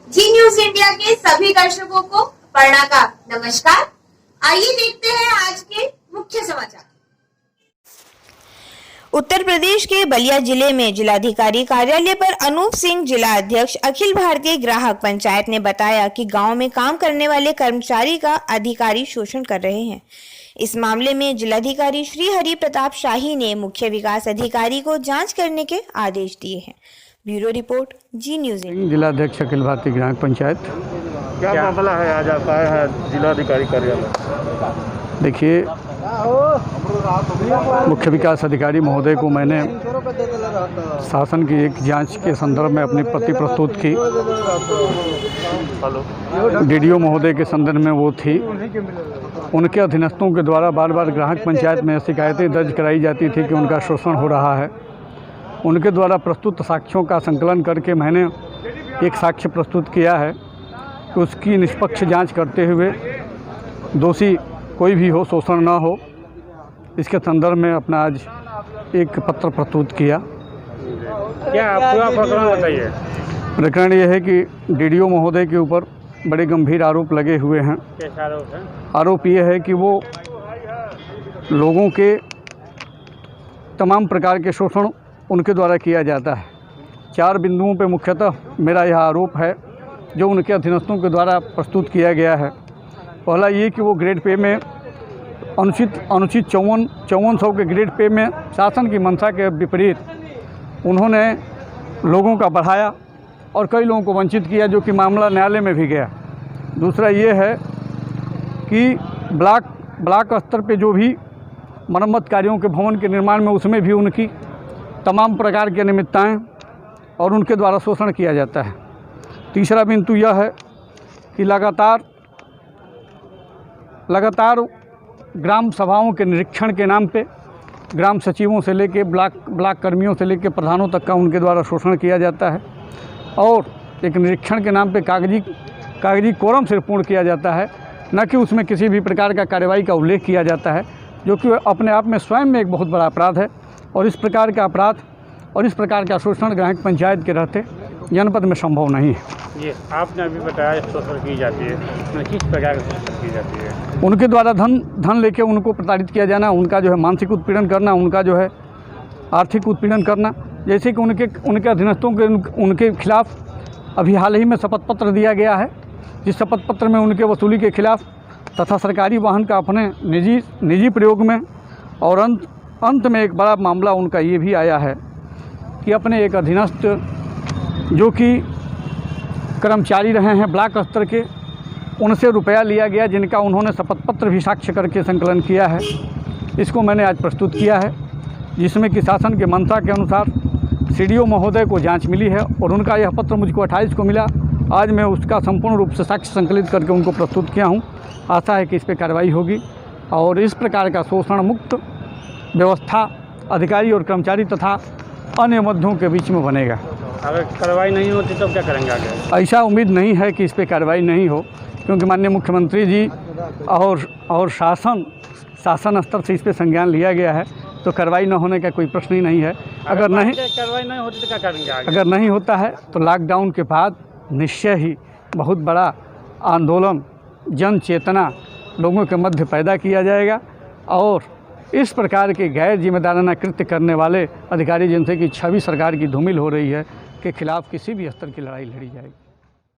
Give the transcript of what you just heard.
जी news India के सभी दर्शकों को पढ़ना का नमस्कार। आइए देखते हैं आज के मुख्य समाचार। उत्तर प्रदेश के बलिया जिले में जिलाधिकारी कार्यालय पर अनूप सिंह, जिला अध्यक्ष अखिल भारतीय ग्राहक पंचायत ने बताया कि गांव में काम करने वाले कर्मचारी का अधिकारी शोषण कर रहे हैं। इस मामले में जिलाधिकारी श्री हरि प्रताप शाही ने मुख्य विकास अधिकारी को जांच करने के आदेश दिए हैं। ब्यूरो रिपोर्ट, जी न्यूज। जिलाध्यक्ष अखिल भारतीय ग्राहक पंचायत। क्या मामला है आज आप आए हैं जिलाधिकारी कार्यालय? देखिए, मुख्य विकास अधिकारी महोदय को मैंने शासन की एक जांच के संदर्भ में अपनी प्रति प्रस्तुत की। डीडीओ महोदय के संदर्भ में वो थी। उनके अधीनस्थों के द्वारा बार बार ग्राहक पंचायत में शिकायतें दर्ज कराई जाती थी कि उनका शोषण हो रहा है। उनके द्वारा प्रस्तुत साक्ष्यों का संकलन करके मैंने एक साक्ष्य प्रस्तुत किया है कि उसकी निष्पक्ष जांच करते हुए दोषी कोई भी हो, शोषण न हो, इसके संदर्भ में अपना आज एक पत्र प्रस्तुत किया। क्या पूरा प्रकरण बताइए। प्रकरण यह है कि डीडीओ महोदय के ऊपर बड़े गंभीर आरोप लगे हुए हैं। कैसा आरोप है? आरोप यह है कि वो लोगों के तमाम प्रकार के शोषण उनके द्वारा किया जाता है। 4 बिंदुओं पे मुख्यतः मेरा यह आरोप है जो उनके अधीनस्थों के द्वारा प्रस्तुत किया गया है। पहला ये कि वो ग्रेड पे में अनुचित 5400 के ग्रेड पे में शासन की मंशा के विपरीत उन्होंने लोगों का बढ़ाया और कई लोगों को वंचित किया, जो कि मामला न्यायालय में भी गया। दूसरा ये है कि ब्लॉक स्तर पे जो भी मरम्मत कार्यों के भवन के निर्माण में उसमें भी उनकी तमाम प्रकार की अनियमितताएँ और उनके द्वारा शोषण किया जाता है। तीसरा बिंदु यह है कि लगातार ग्राम सभाओं के निरीक्षण के नाम पे ग्राम सचिवों से लेके ब्लॉक कर्मियों से लेके प्रधानों तक का उनके द्वारा शोषण किया जाता है और एक निरीक्षण के नाम पे कागजी कोरम से पूर्ण किया जाता है, न कि उसमें किसी भी प्रकार का कार्रवाई का उल्लेख किया जाता है, जो कि अपने आप में स्वयं में एक बहुत बड़ा अपराध है। और इस प्रकार का अपराध और इस प्रकार का शोषण ग्राहक पंचायत के रहते जनपद में संभव नहीं है। ये आपने अभी बताया शोषण की जाती है, किस प्रकार से शोषण की जाती है? उनके द्वारा धन लेके उनको प्रताड़ित किया जाना, उनका जो है मानसिक उत्पीड़न करना, उनका जो है आर्थिक उत्पीड़न करना। जैसे कि उनके अधीनस्थों के उनके खिलाफ अभी हाल ही में शपथ पत्र दिया गया है, जिस शपथ पत्र में उनके वसूली के खिलाफ तथा सरकारी वाहन का अपने निजी प्रयोग में, और अंत में एक बड़ा मामला उनका ये भी आया है कि अपने एक अधीनस्थ जो कि कर्मचारी रहे हैं ब्लॉक स्तर के, उनसे रुपया लिया गया, जिनका उन्होंने शपथ पत्र भी साक्ष्य करके संकलन किया है। इसको मैंने आज प्रस्तुत किया है, जिसमें कि शासन के मंशा के अनुसार सीडीओ महोदय को जांच मिली है और उनका यह पत्र मुझको 28 को मिला। आज मैं उसका संपूर्ण रूप से साक्ष्य संकलित करके उनको प्रस्तुत किया हूँ। आशा है कि इस पर कार्रवाई होगी और इस प्रकार का शोषण मुक्त व्यवस्था अधिकारी और कर्मचारी तथा अन्य मध्यों के बीच में बनेगा। अगर कार्रवाई नहीं होती तो क्या करेंगे आगे? ऐसा उम्मीद नहीं है कि इस पर कार्रवाई नहीं हो, क्योंकि माननीय मुख्यमंत्री जी और शासन स्तर से इस पर संज्ञान लिया गया है, तो कार्रवाई न होने का कोई प्रश्न ही नहीं है। अगर कार्रवाई नहीं होती तो क्या करेंगे आगे? अगर नहीं होता है तो लॉकडाउन के बाद निश्चय ही बहुत बड़ा आंदोलन, जन चेतना लोगों के मध्य पैदा किया जाएगा और इस प्रकार के गैर जिम्मेदाराना कृत्य करने वाले अधिकारी, जिनसे कि छवि सरकार की धूमिल हो रही है, के खिलाफ किसी भी स्तर की लड़ाई लड़ी जाएगी।